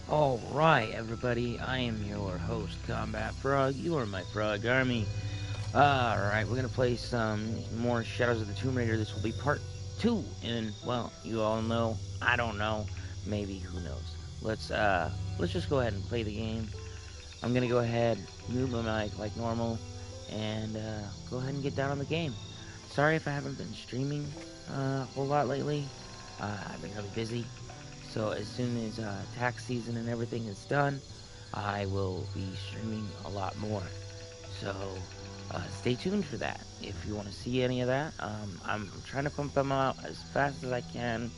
Alright, everybody, I am your host, Kombat-Frog. You are my frog army. Alright, we're gonna play some more Shadows of the Tomb Raider. This will be part 2, and, well, you all know, I don't know, maybe, who knows. Let's just go ahead and play the game. I'm gonna go ahead, mute my mic like normal, and, go ahead and get down on the game. Sorry if I haven't been streaming, a whole lot lately. I've been really busy. So as soon as tax season and everything is done, I will be streaming a lot more. So stay tuned for that. If you want to see any of that, I'm trying to pump them out as fast as I can.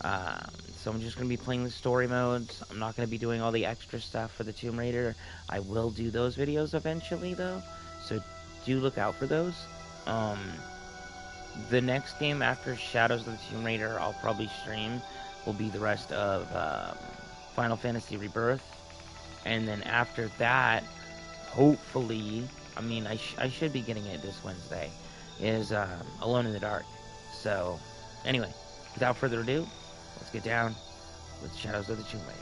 So I'm just going to be playing the story modes. I'm not going to be doing all the extra stuff for the Tomb Raider. I will do those videos eventually, though. So do look out for those. Um, the next game after Shadows of the Tomb Raider, I'll probably stream will be the rest of Final Fantasy Rebirth, and then after that, hopefully, I mean, I should be getting it this Wednesday, is Alone in the Dark. So, anyway, without further ado, let's get down with Shadows of the Tomb Raider.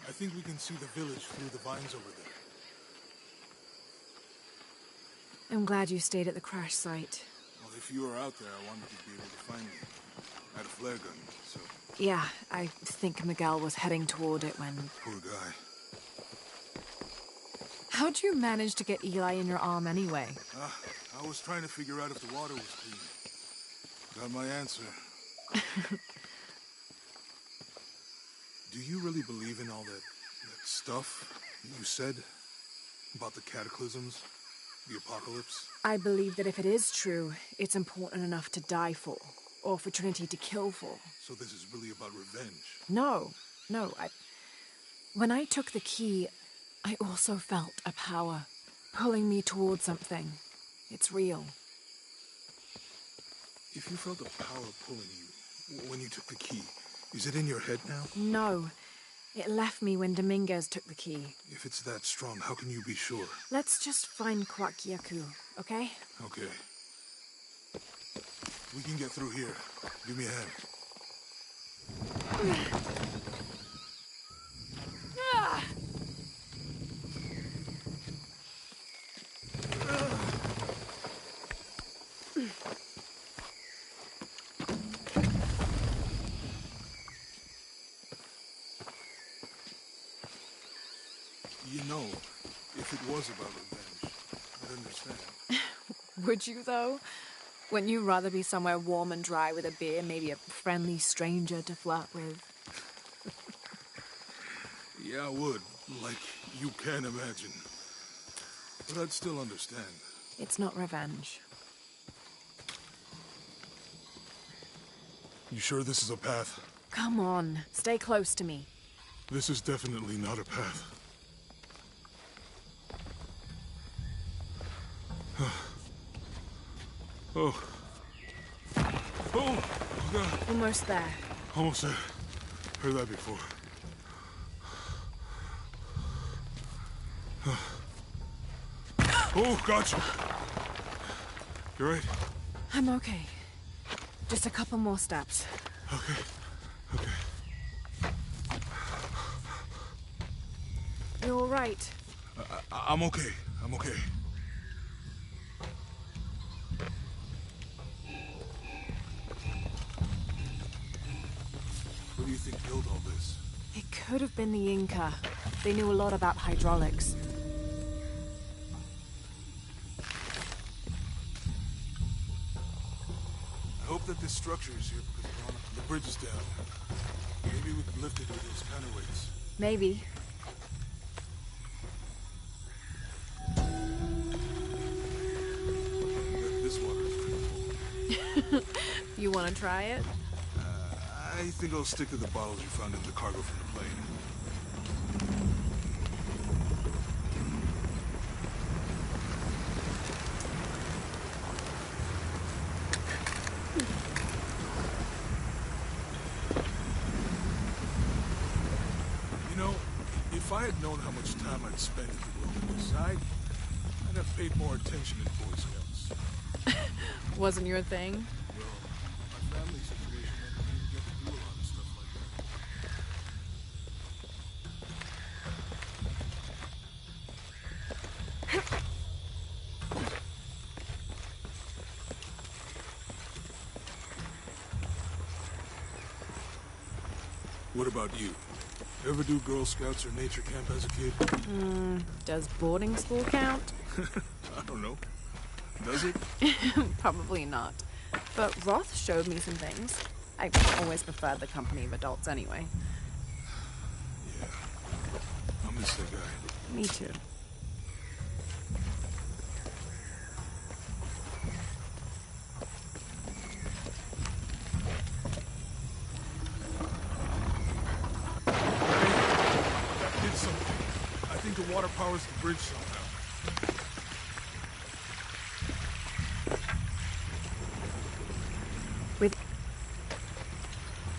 I think we can see the village through the vines over there. I'm glad you stayed at the crash site. Well, if you were out there, I wanted to be able to find you. I had a flare gun, so... Yeah, I think Miguel was heading toward it when... Poor guy. How'd you manage to get Eli in your arm anyway? I was trying to figure out if the water was clean. Got my answer. Do you really believe in all that stuff you said about the cataclysms, the apocalypse? I believe that if it is true, it's important enough to die for, or for Trinity to kill for. So this is really about revenge? No. When I took the key, I also felt a power pulling me towards something. It's real. If you felt a power pulling you when you took the key, is it in your head now? No. It left me when Dominguez took the key. If it's that strong, how can you be sure? Let's just find Kwakyaku, okay? Okay. We can get through here. Give me a hand. You know, if it was about revenge, I'd understand. Would you, though? Wouldn't you rather be somewhere warm and dry with a beer, maybe a friendly stranger to flirt with? Yeah, I would. Like you can imagine. But I'd still understand. It's not revenge. You sure this is a path? Come on, stay close to me. This is definitely not a path. Oh. Oh, God. Almost there. Almost there. Heard that before. Oh, gotcha. You right? I'm okay. Just a couple more steps. Okay. Okay. You're all right. I'm okay. I'm okay. think built all this? It could have been the Inca. They knew a lot about hydraulics. I hope that this structure is here because the bridge is down. Maybe we could lift it with these counterweights. Maybe. This water is pretty full. You want to try it? I think I'll stick to the bottles you found in the cargo from the plane. You know, if I had known how much time I'd spend in the wilderness, I'd have paid more attention in Boy Scouts. Wasn't your thing? Well, my family situation meant I didn't get to do a lot of stuff like that. What about you? Ever do Girl Scouts or nature camp as a kid? Does boarding school count? I don't know. Does it? Probably not. But Roth showed me some things. I always preferred the company of adults anyway. Yeah. I'll miss that guy. Me too. That did something. I think the water powers the bridge somehow.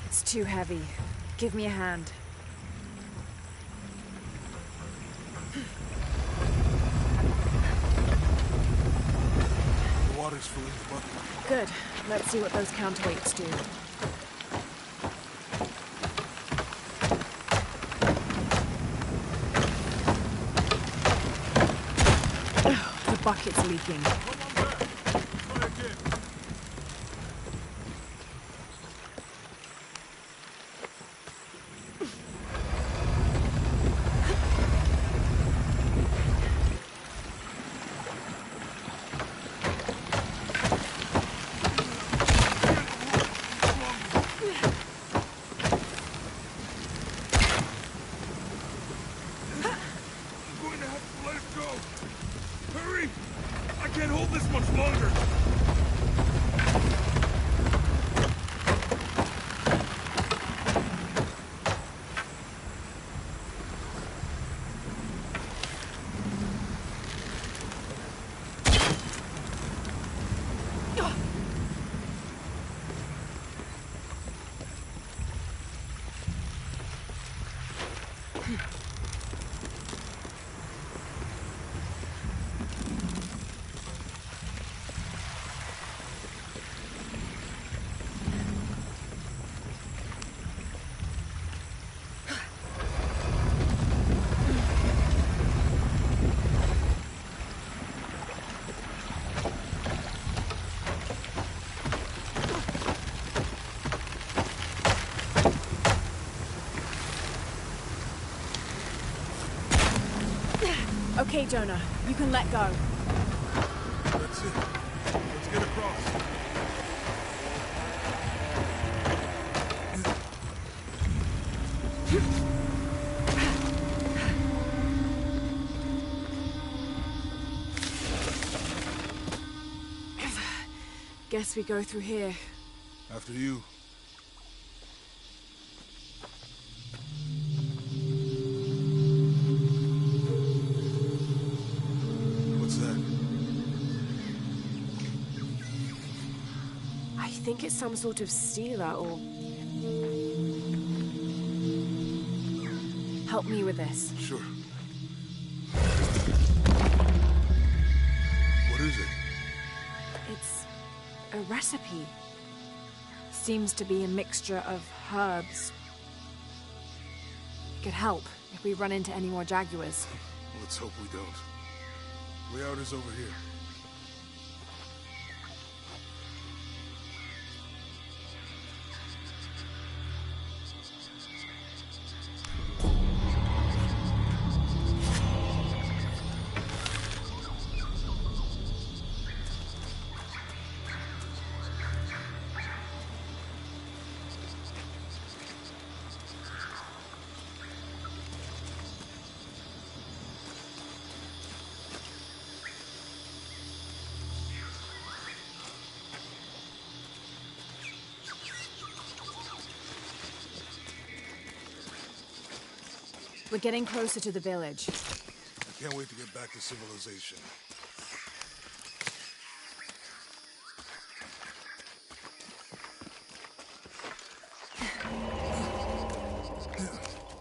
It's too heavy. Give me a hand. The water's filling the bucket. Good. Let's see what those counterweights do. The bucket's leaking. Come on back. Try again. I'm going to have to let it go. Hurry! I can't hold this much longer. Okay, Jonah. You can let go. That's it. Let's get across. Guess we go through here. After you. What's that? I think it's some sort of sealer or... Help me with this. Sure. What is it? It's a recipe. Seems to be a mixture of herbs. It could help if we run into any more jaguars. Let's hope we don't. Way out is over here. We're getting closer to the village. I can't wait to get back to civilization.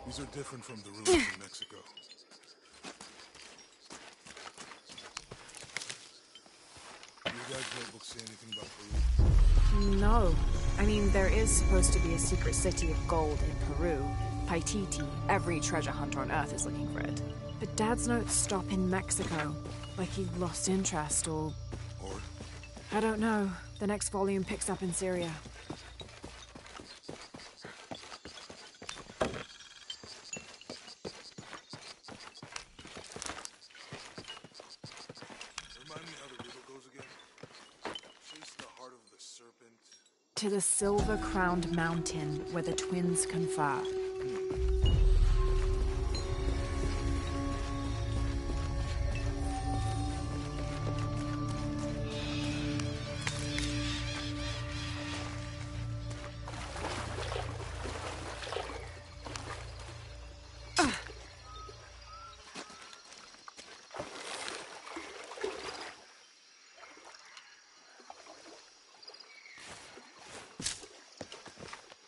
These are different from the ruins in Mexico. You guys' notebooks say anything about Peru? No. I mean, there is supposed to be a secret city of gold in Peru. Paititi. Every treasure hunter on Earth is looking for it. But Dad's notes stop in Mexico. Like he lost interest or... Or? I don't know. The next volume picks up in Syria. Remind me how the riddle goes again. Chase the heart of the serpent. To the silver-crowned mountain where the twins confer.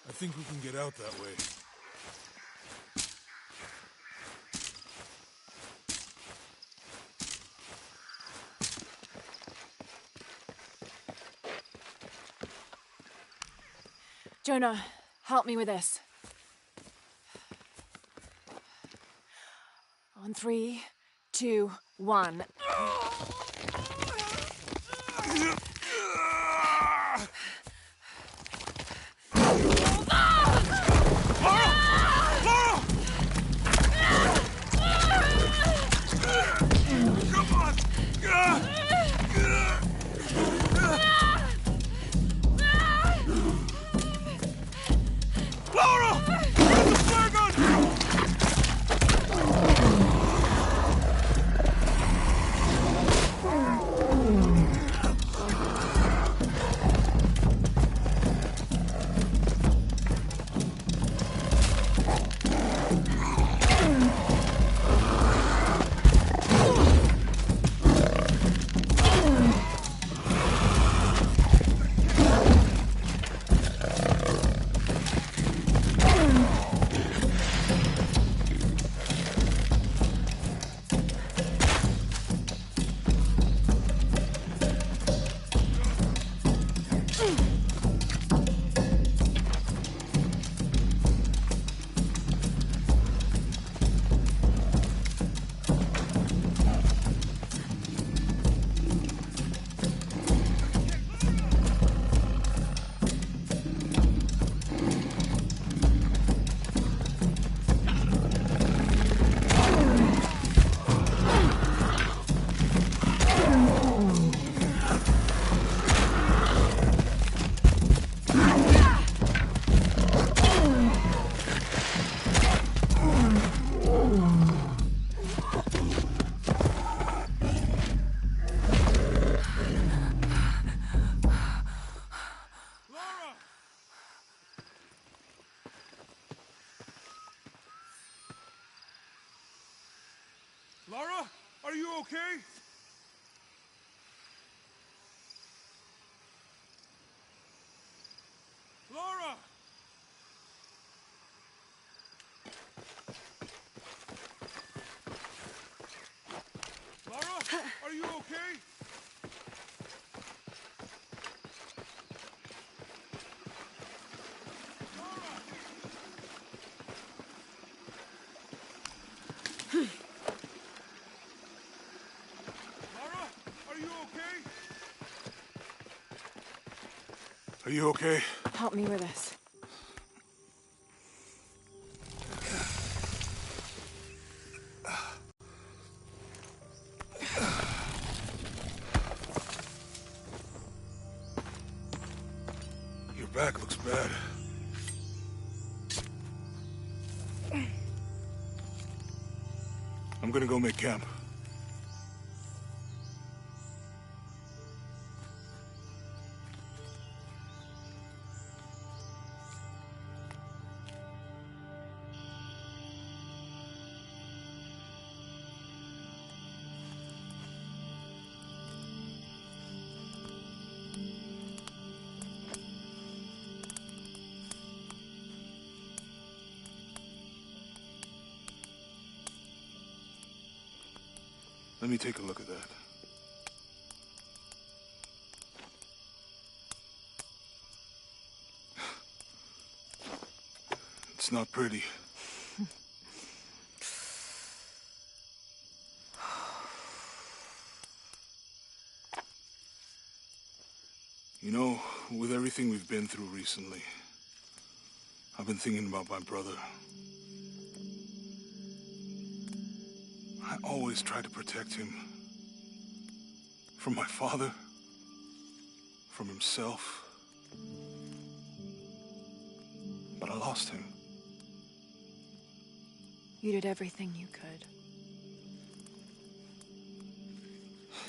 I think we can get out that way. Jonah, help me with this. On 3, 2, 1. Lara, are you okay? Lara! Lara, are you okay? Lara, are you okay? Are you okay? Help me with this. Your back looks bad. I'm gonna go make camp. Let me take a look at that. It's not pretty. You know, with everything we've been through recently, I've been thinking about my brother. I always try to protect him. From my father. From himself. But I lost him. You did everything you could.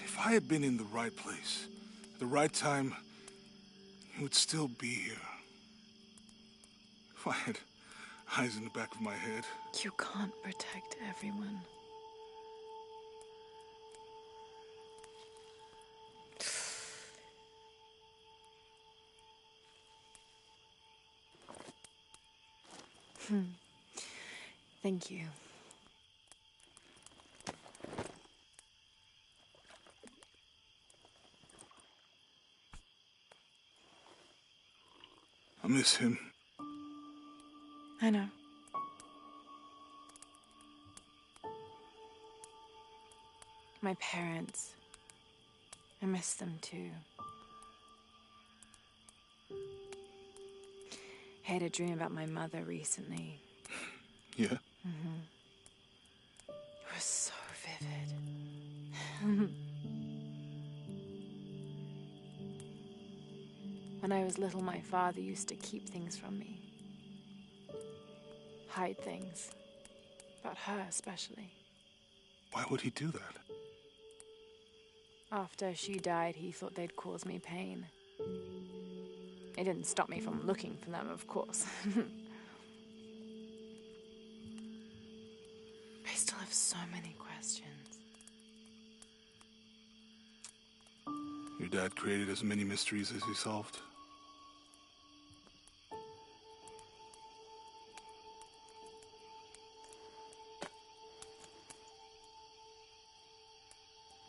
If I had been in the right place, at the right time, he would still be here. If I had eyes in the back of my head. You can't protect everyone. Thank you. I miss him. I know. My parents. I miss them too. I had a dream about my mother recently. Yeah? It was so vivid. When I was little, my father used to keep things from me. Hide things. About her, especially. Why would he do that? After she died, he thought they'd cause me pain. It didn't stop me from looking for them, of course. I still have so many questions. Your dad created as many mysteries as he solved.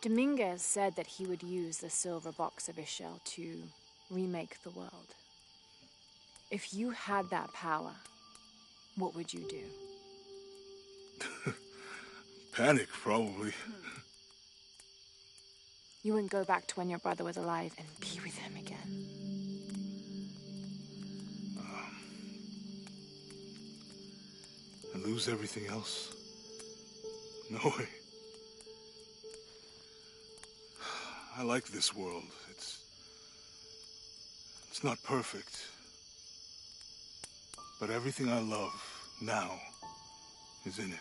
Dominguez said that he would use the silver box of Ishel to remake the world. If you had that power, what would you do? Panic, probably. You wouldn't go back to when your brother was alive and be with him again. And lose everything else? No way. I like this world. It's not perfect. But everything I love now is in it.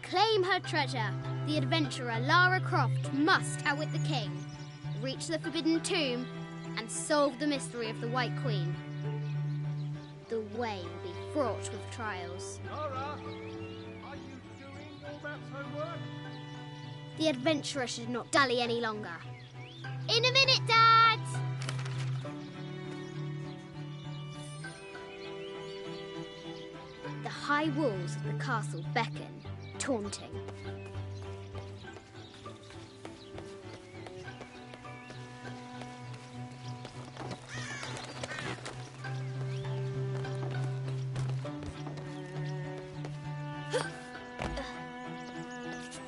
Claim her treasure. The adventurer Lara Croft must outwit the king, reach the forbidden tomb, and solve the mystery of the White Queen. The way will be fraught with trials. Lara, are you doing all that homework? The adventurer should not dally any longer. In a minute, Dad! The high walls of the castle beckon, taunting.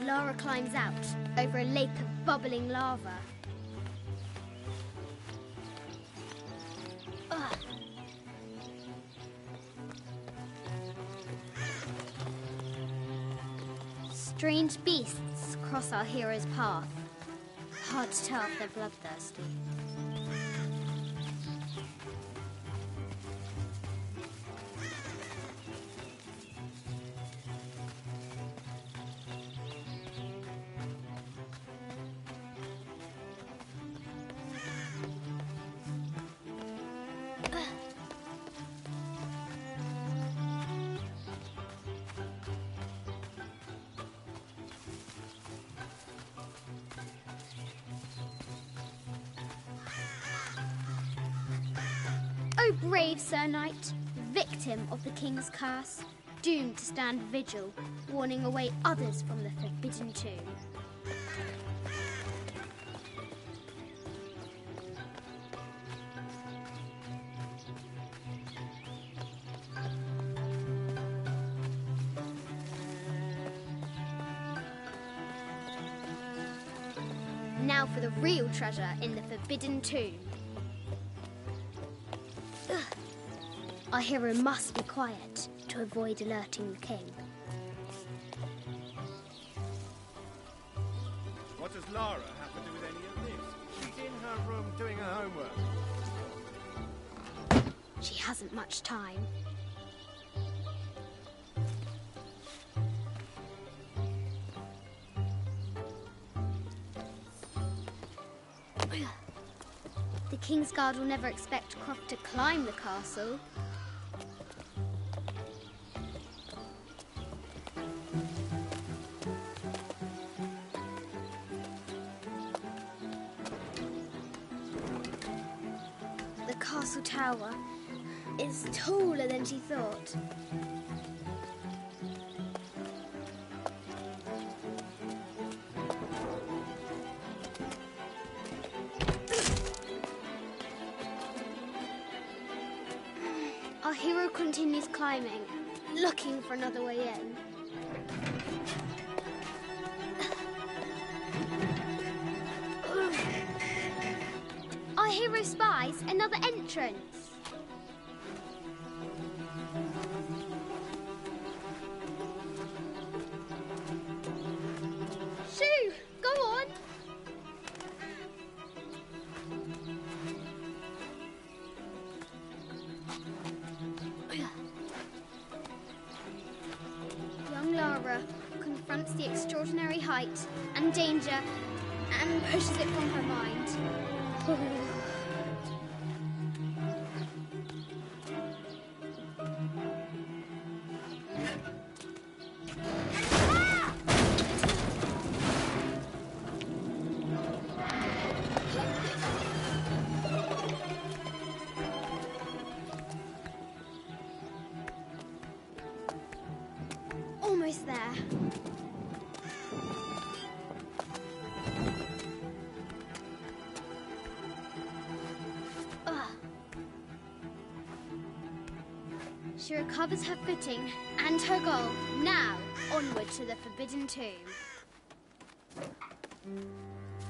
Lara climbs out over a lake of bubbling lava. Strange beasts cross our hero's path. Hard to tell if they're bloodthirsty. So brave, Sir Knight, victim of the King's curse, doomed to stand vigil, warning away others from the Forbidden Tomb. Now for the real treasure in the Forbidden Tomb. Ugh. Our hero must be quiet to avoid alerting the king. What does Lara have to do with any of this? She's in her room doing her homework. She hasn't much time. The King's Guard will never expect Croft to climb the castle. The castle tower is taller than she thought. Our hero continues climbing, looking for another way in. Our hero spies another entrance. Shoo! Go on! Young Lara confronts the extraordinary height and danger and pushes it from her mind. Almost there. Ugh. She recovers her footing and her goal. Now, onward to the Forbidden Tomb.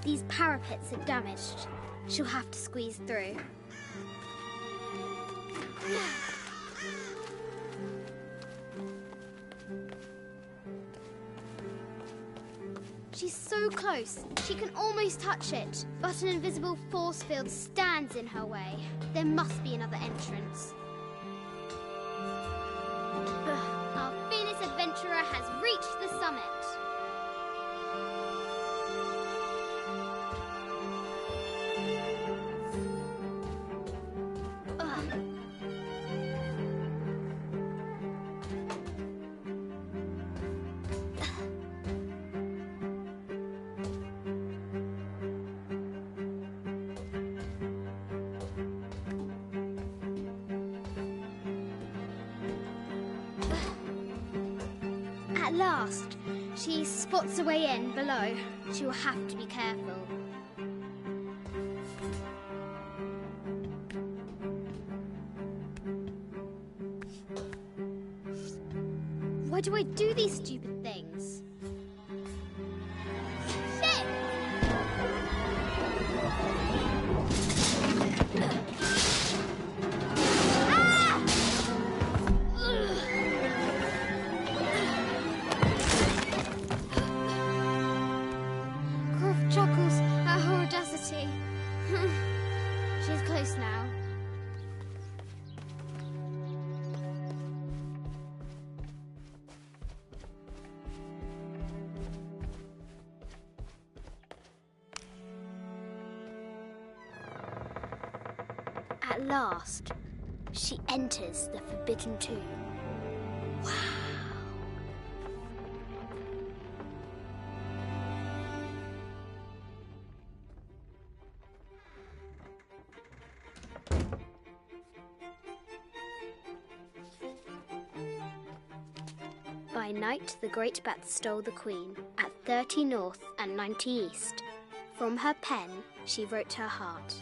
These parapets are damaged. She'll have to squeeze through. She's so close, she can almost touch it, but an invisible force field stands in her way. There must be another entrance. Our fearless adventurer has reached the summit. At last, she spots a way in below. She will have to be careful. Why do I do these stupid things? Shit! Ah! Croft chuckles at her audacity. She's close now. At last, she enters the Forbidden Tomb. Wow. By night, the great bat stole the queen at 30 north and 90 east. From her pen, she wrote her heart.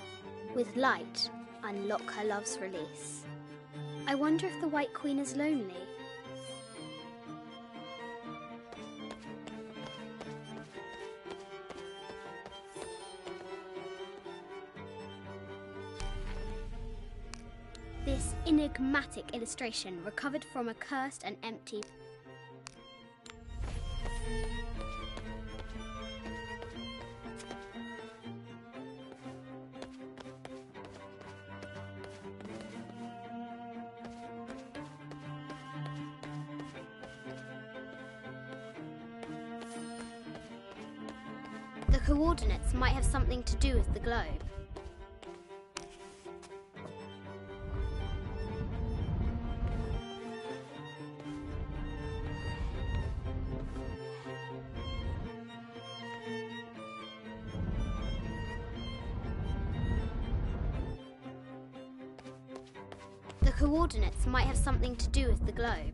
With light, unlock her love's release. I wonder if the White Queen is lonely. This enigmatic illustration recovered from a cursed and empty. The coordinates might have something to do with the globe. The coordinates might have something to do with the globe.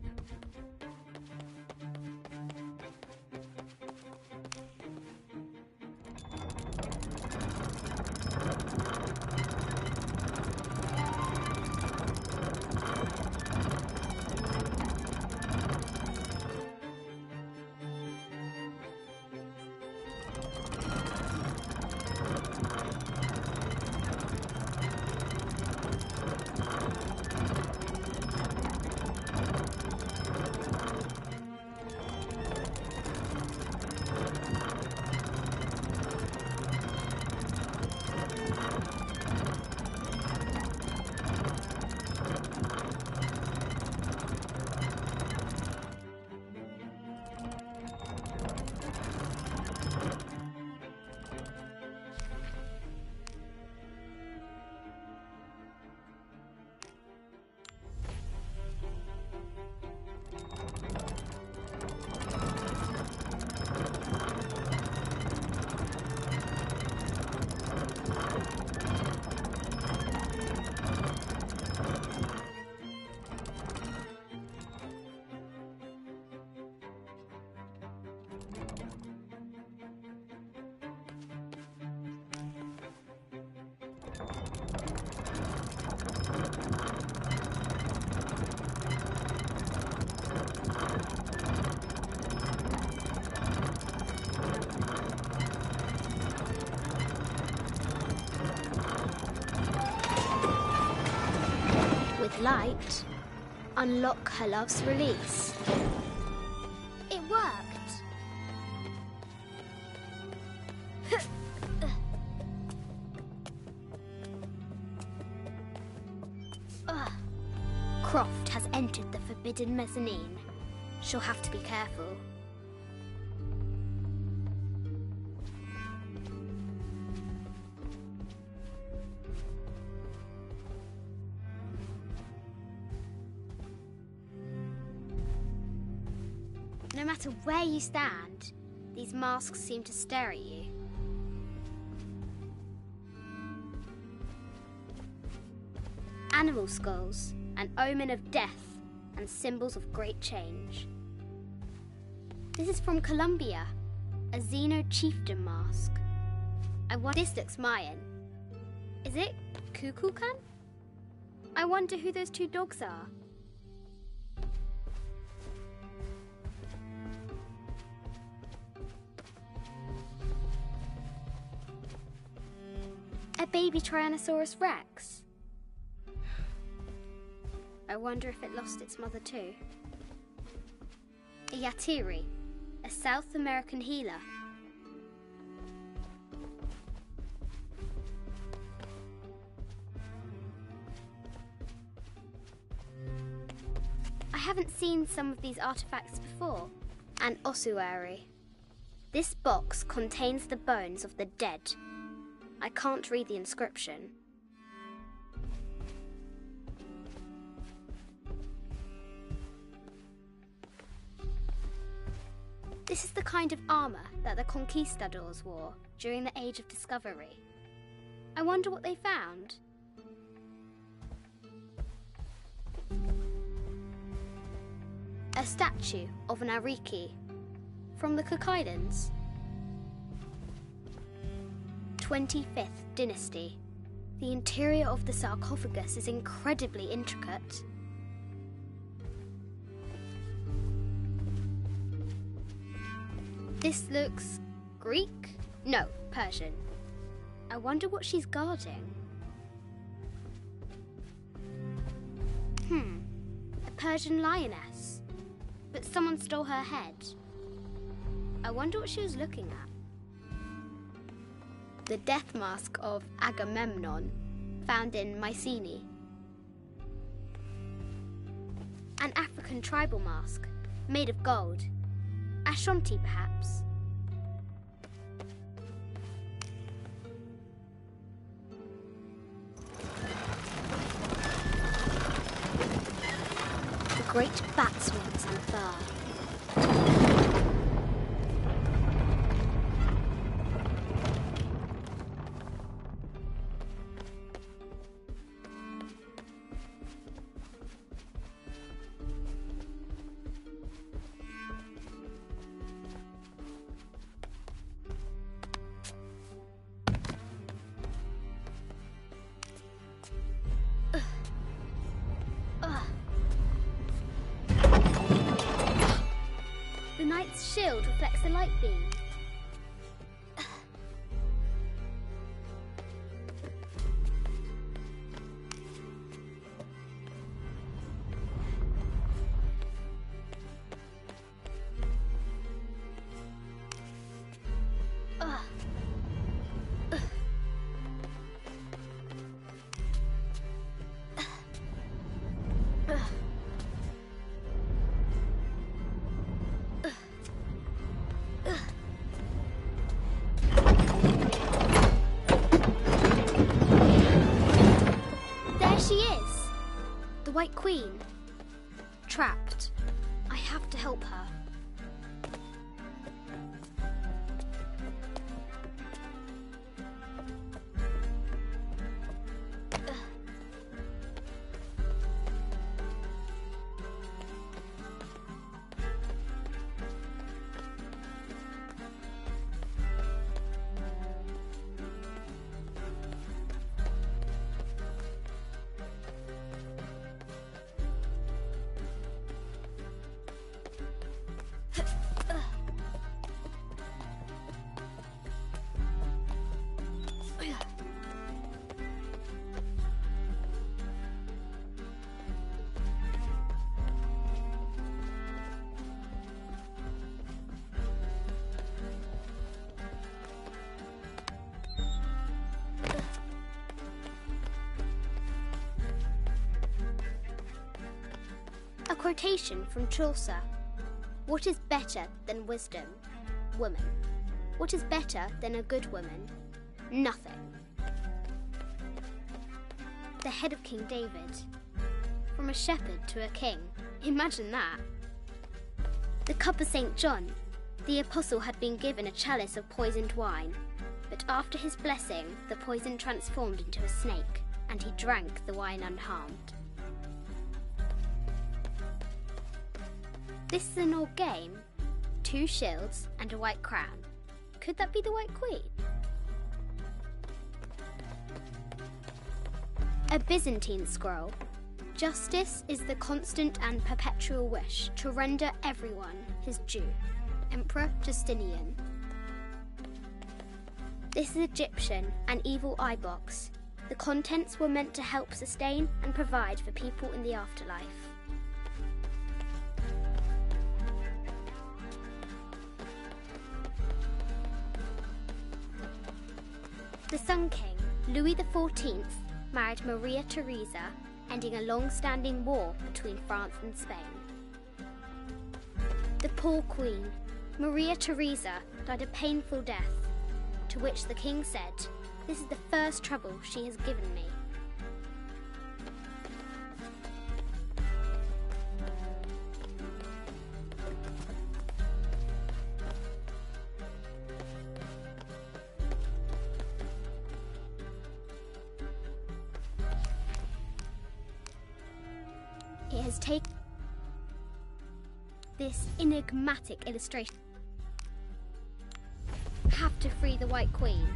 Light, unlock her love's release. It worked. Croft has entered the forbidden mezzanine. She'll have to be careful. No matter where you stand, these masks seem to stare at you. Animal skulls, an omen of death and symbols of great change. This is from Colombia, a Xeno chieftain mask. This looks Mayan. Is it Kukulkan? I wonder who those two dogs are. A baby Tyrannosaurus Rex. I wonder if it lost its mother too. A Yatiri, a South American healer. I haven't seen some of these artifacts before. An ossuary. This box contains the bones of the dead. I can't read the inscription. This is the kind of armour that the conquistadors wore during the Age of Discovery. I wonder what they found. A statue of an Ariki from the Cook Islands. 25th Dynasty. The interior of the sarcophagus is incredibly intricate. This looks Greek? No, Persian. I wonder what she's guarding. A Persian lioness. But someone stole her head. I wonder what she was looking at. The death mask of Agamemnon, found in Mycenae. An African tribal mask, made of gold. Ashanti, perhaps. The great bat's wings and fur. The knight's shield reflects the light beam. The White Queen. Trapped. I have to help her. A quotation from Chaucer. What is better than wisdom? Woman. What is better than a good woman? Nothing. The head of King David. From a shepherd to a king. Imagine that. The cup of St. John. The apostle had been given a chalice of poisoned wine, but after his blessing, the poison transformed into a snake, and he drank the wine unharmed. This is an old game. 2 shields and a white crown. Could that be the White Queen? A Byzantine scroll. Justice is the constant and perpetual wish to render everyone his due. Emperor Justinian. This is Egyptian, an evil eye box. The contents were meant to help sustain and provide for people in the afterlife. The Sun King, Louis XIV, married Maria Theresa, ending a long-standing war between France and Spain. The poor Queen, Maria Theresa, died a painful death, to which the king said, "This is the first trouble she has given me." It has taken this enigmatic illustration. Have to free the White Queen.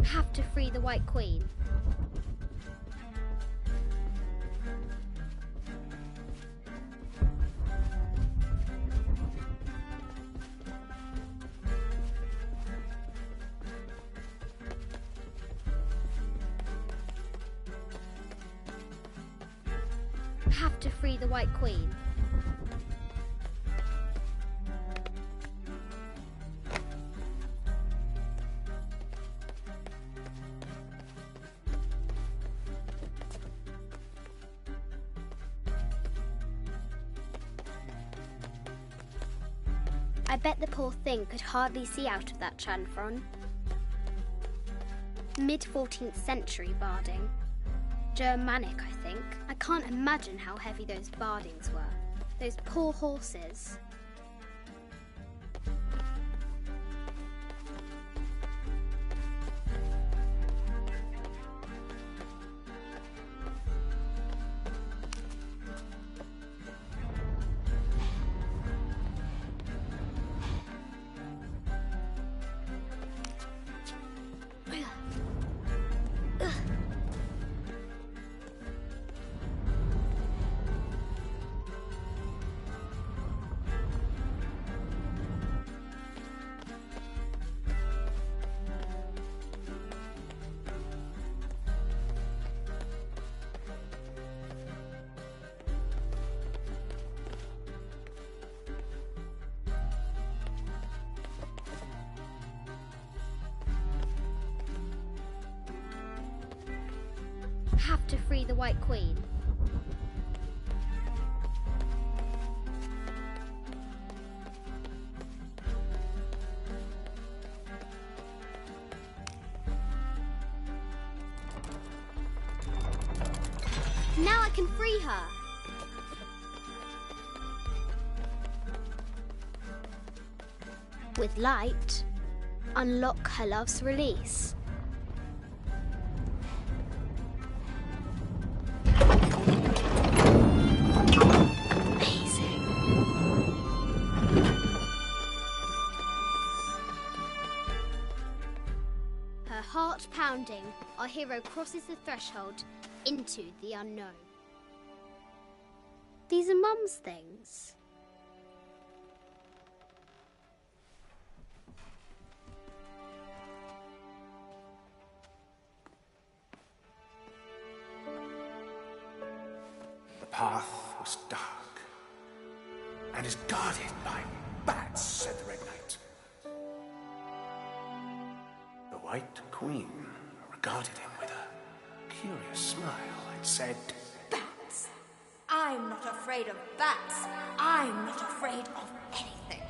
Have to free the White Queen. Have to free the White Queen. I bet the poor thing could hardly see out of that chanfron. Mid-14th century barding. Germanic, I think. I can't imagine how heavy those bardings were. Those poor horses. Have to free the White Queen. Now I can free her. With light, unlock her love's release. Heart pounding, our hero crosses the threshold into the unknown. These are Mum's things. The path was dark and is guarded by bats, said the Red Knight. The White Queen regarded him with a curious smile and said, Bats! I'm not afraid of bats. I'm not afraid of anything.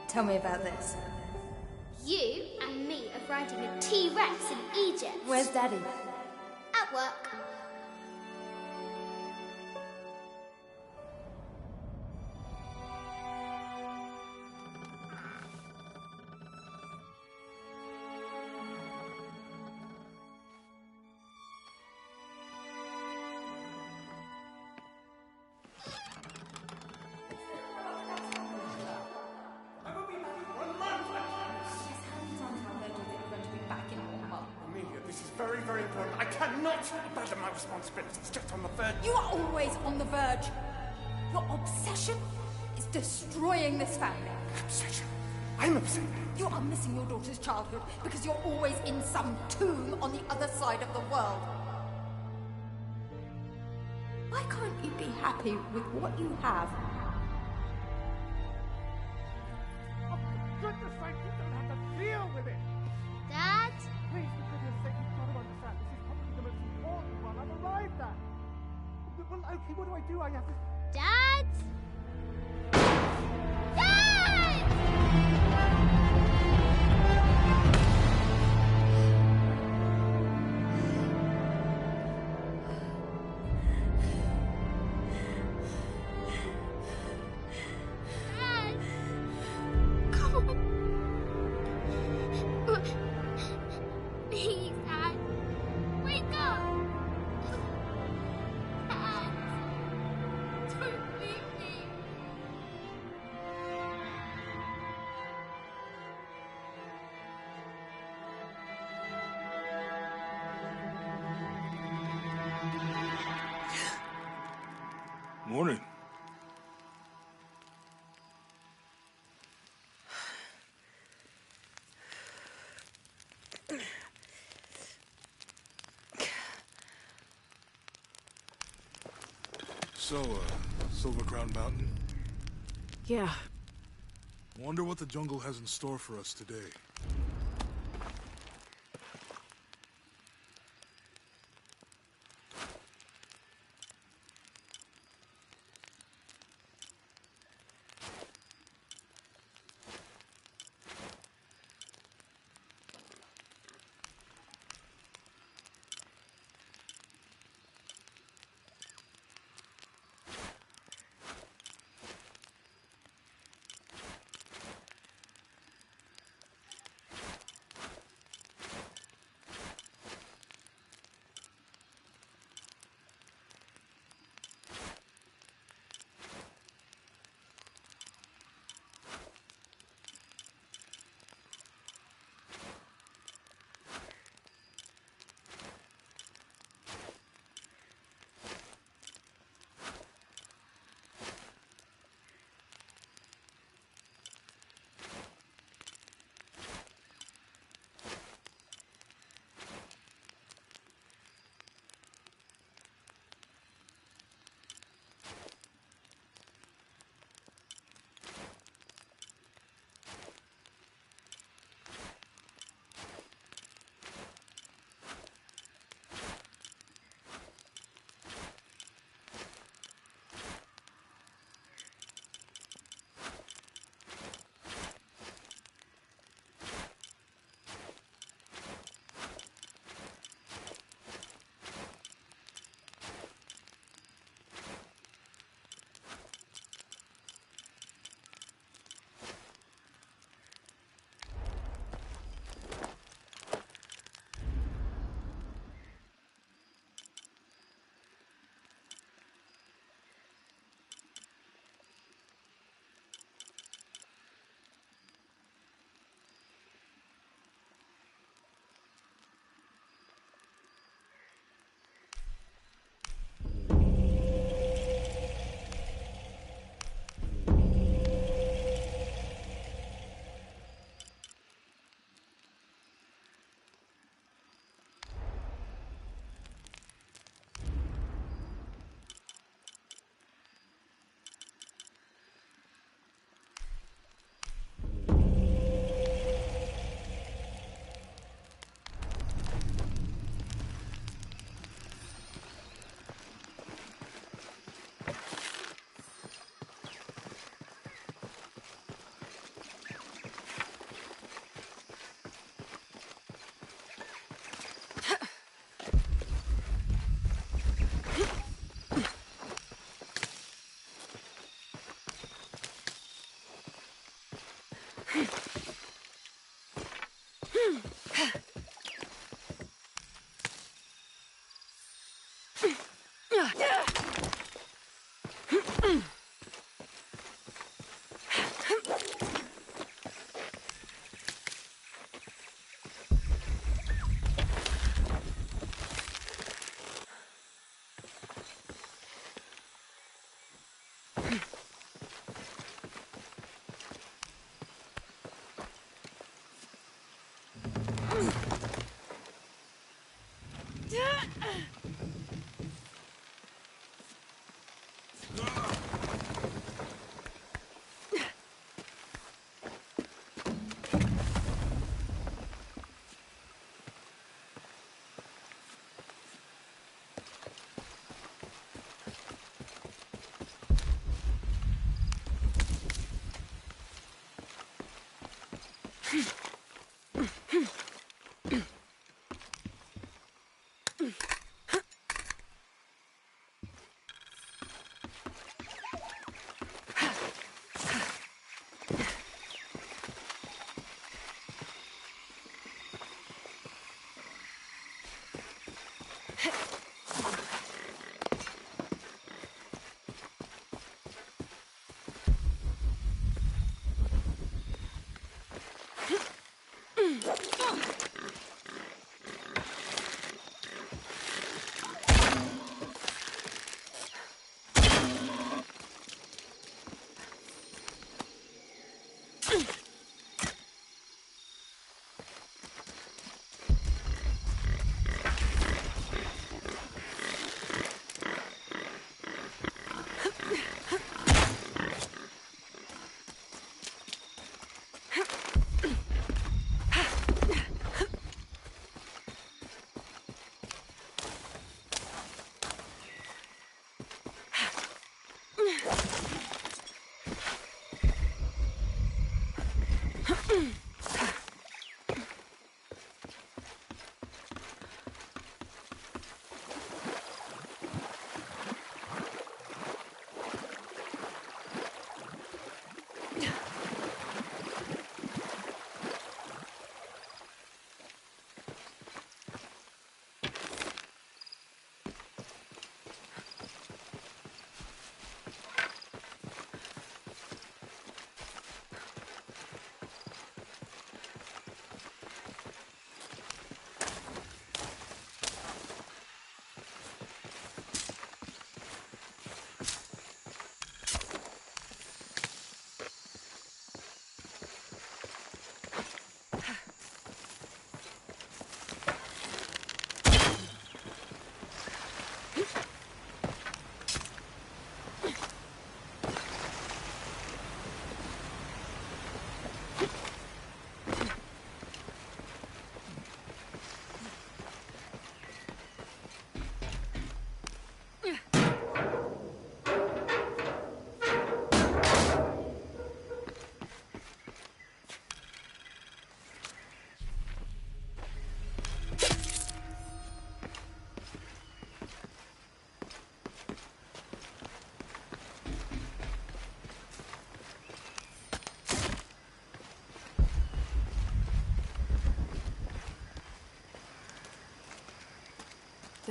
Tell me about this. You and me are riding a T-Rex in Egypt. Where's Daddy? At work. Very, very important. I cannot abandon my responsibilities just on the verge. You are always on the verge. Your obsession is destroying this family. Obsession? I'm obsessed. You are missing your daughter's childhood because you're always in some tomb on the other side of the world. Why can't you be happy with what you have? Oh, for goodness sake, you don't have to deal with it. Dad? Please, for goodness sake, you've got to understand. This is probably the most important one I've arrived at. Well, okay, what do? I have to... Dad? Dad! Morning. So, Silver Crown Mountain? Yeah. Wonder what the jungle has in store for us today.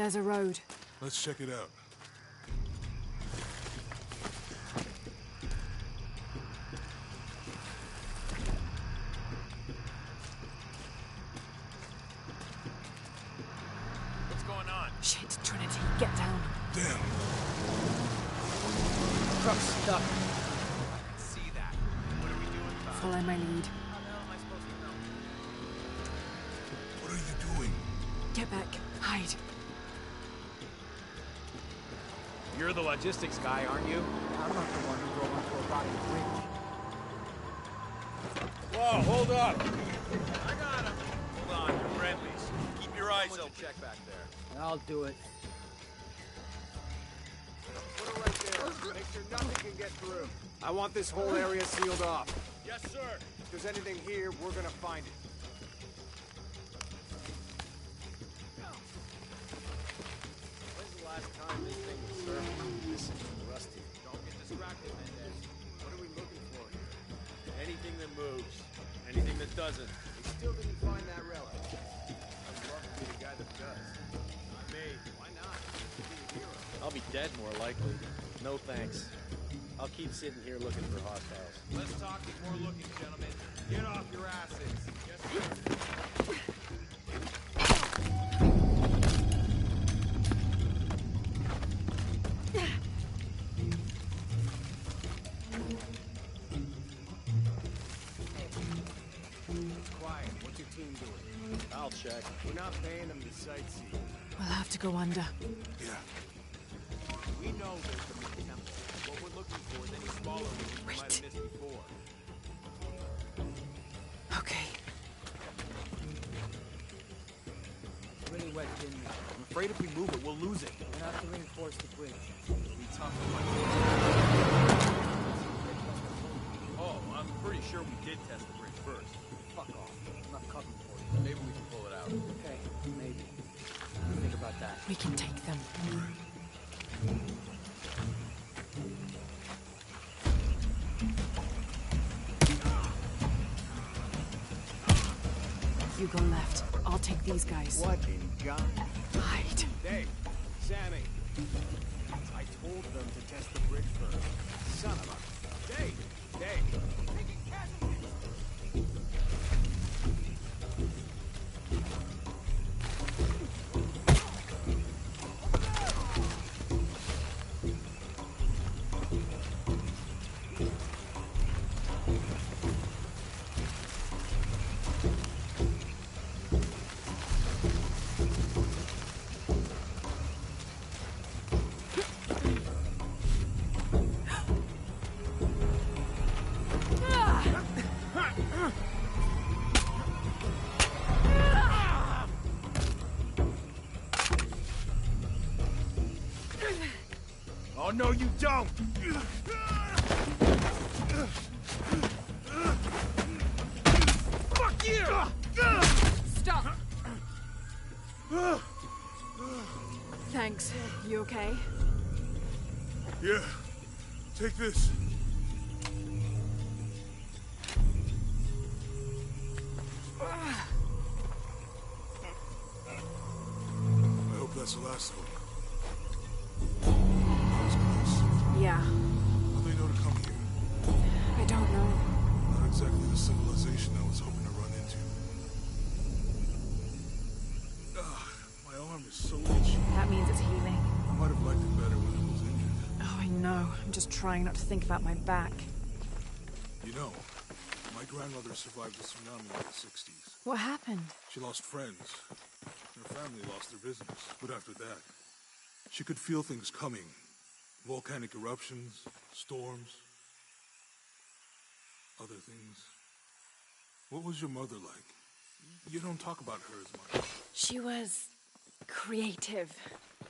There's a road. Let's check it out. What's going on? Shit, Trinity, get down. Damn. Truck's stuck. I can see that. What are we doing about it? Follow my lead. How the hell am I supposed to know? What are you doing? Get back. Hide. You're the logistics guy, aren't you? I'm not the one who drove onto a rocky bridge. Whoa, hold up! I got him. Hold on, you're friendlies. Keep your eyes open. Check back there. I'll do it. Put it right there. Make sure nothing can get through. I want this whole area sealed off. Yes, sir. If there's anything here, we're gonna find it. When's the last time this thing was served? This is rusty. Don't get distracted, Mendez. What are we looking for here? Anything that moves. Anything that doesn't. We still didn't find that relic. I'd love to be the guy that does. Not me. Why not? Be a hero. I'll be dead more likely. No thanks. I'll keep sitting here looking for hostiles. Let's talk before looking, gentlemen. Get off your asses. Yes, sir. Quiet. What's your team doing? I'll check. We're not paying them to sightsee. We'll have to go under. Yeah. We know there's a big temple. What we're looking for is any smaller ones we might have missed before. Okay. Really wet chimney. I'm afraid if we move it, we'll lose it. We'll have to reinforce the bridge. It'll be tough. Oh, I'm pretty sure we did test the bridge first. Fuck off. I'm not covering for you. Maybe we can pull it out. Okay, maybe. Think about that. We can take them. You go left. I'll take these guys. What in God? Hide. Dave, Sammy. I told them to test the bridge first. Son of a... Dave! Dave! Oh, no, you don't! Fuck you! Stop! Thanks. You okay? Yeah. Take this. I hope that's the last of them. That was close. Yeah. How do they know to come here? I don't know. Not exactly the civilization I was hoping to run into. My arm is so itchy. That means it's healing. I might have liked it better when I was injured. Oh, I know. I'm just trying not to think about my back. You know, my grandmother survived the tsunami in the 60s. What happened? She lost friends. Her family lost their business. But after that, she could feel things coming. Volcanic eruptions, storms, other things. What was your mother like? You don't talk about her as much. She was creative,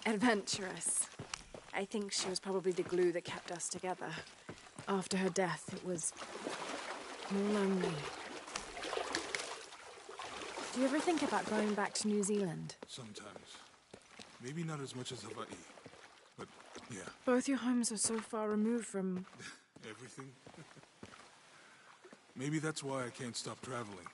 adventurous. I think she was probably the glue that kept us together. After her death, it was lonely. Do you ever think about going back to New Zealand? Sometimes. Maybe not as much as Hawaii. But, yeah. Both your homes are so far removed from... Everything. Maybe that's why I can't stop traveling.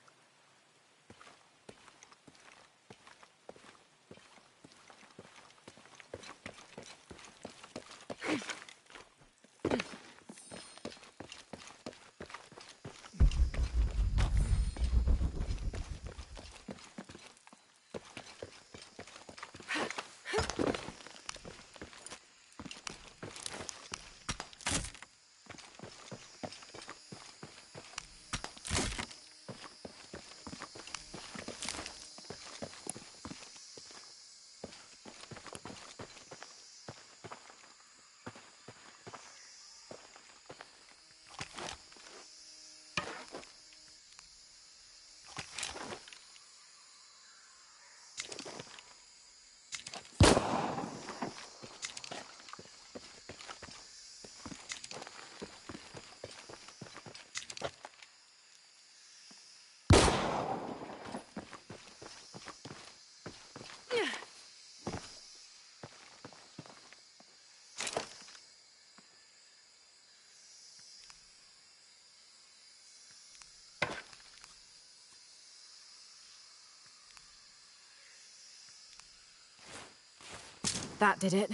That did it.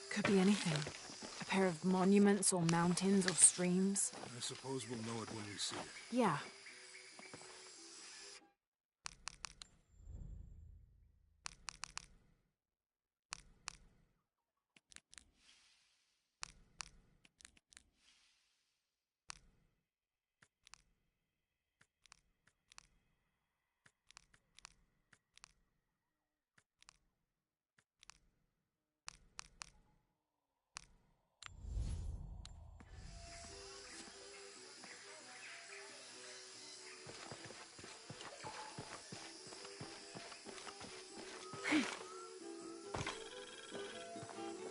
Could be anything. A pair of monuments or mountains or streams. I suppose we'll know it when we see it. Yeah.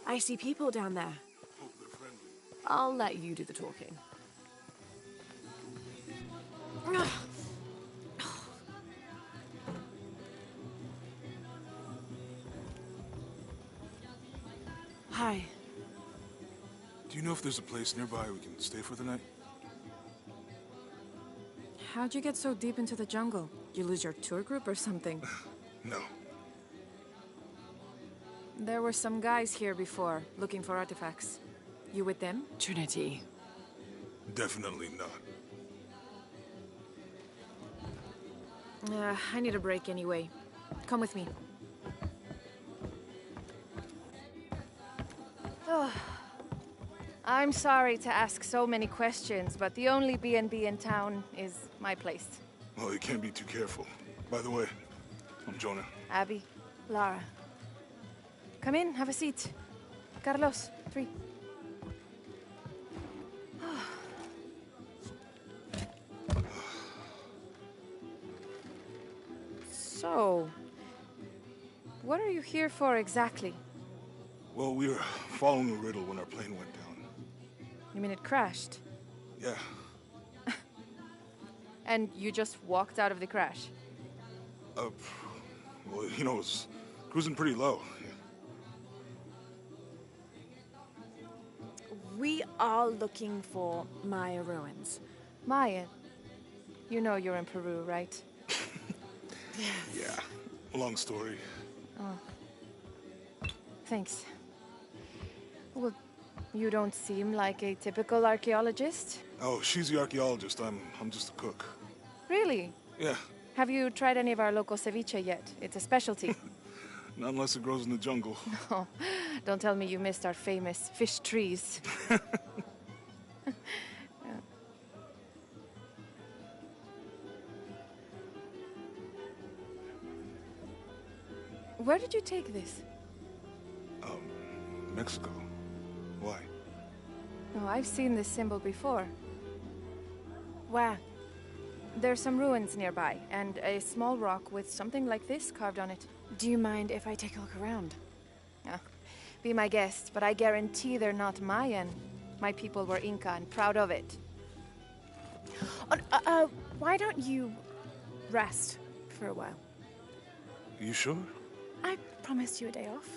I see people down there. Hope they're friendly. I'll let you do the talking. Hi. Do you know if there's a place nearby we can stay for the night? How'd you get so deep into the jungle? You lose your tour group or something? No. There were some guys here before, looking for artifacts. You with them? Trinity. Definitely not. I need a break anyway. Come with me. Oh. I'm sorry to ask so many questions, but the only B&B in town is my place. Well, you can't be too careful. By the way, I'm Jonah. Abby, Lara. Come in, have a seat. Carlos, 3. So, what are you here for exactly? Well, we were following a riddle when our plane went down. You mean it crashed? Yeah. And you just walked out of the crash? Well, you know, it was cruising pretty low. We are looking for Maya ruins. Maya, you know you're in Peru, right? Yeah. Long story. Oh. Thanks. Well, you don't seem like a typical archaeologist. Oh, she's the archaeologist. I'm just a cook. Really? Yeah. Have you tried any of our local ceviche yet? It's a specialty. Not unless it grows in the jungle. Oh, don't tell me you missed our famous fish trees. Yeah. Where did you take this? Mexico. Why? Oh, I've seen this symbol before. Where? There's some ruins nearby, and a small rock with something like this carved on it. Do you mind if I take a look around? Be my guest, but I guarantee they're not Mayan. My people were Inca and proud of it. Why don't you rest for a while? You sure? I promised you a day off.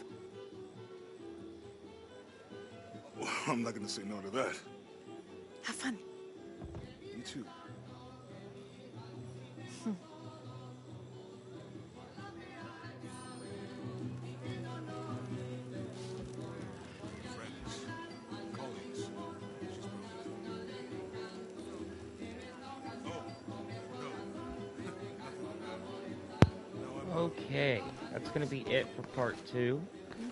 Well, I'm not gonna say no to that. Have fun. You too. Friends, colleagues. Okay, that's going to be it for part 2.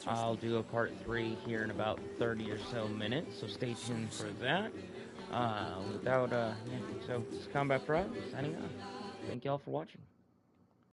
I'll do a part 3 here in about 30 or so minutes, so stay tuned for that. So it's Kombat-Frog signing off. Thank y'all for watching.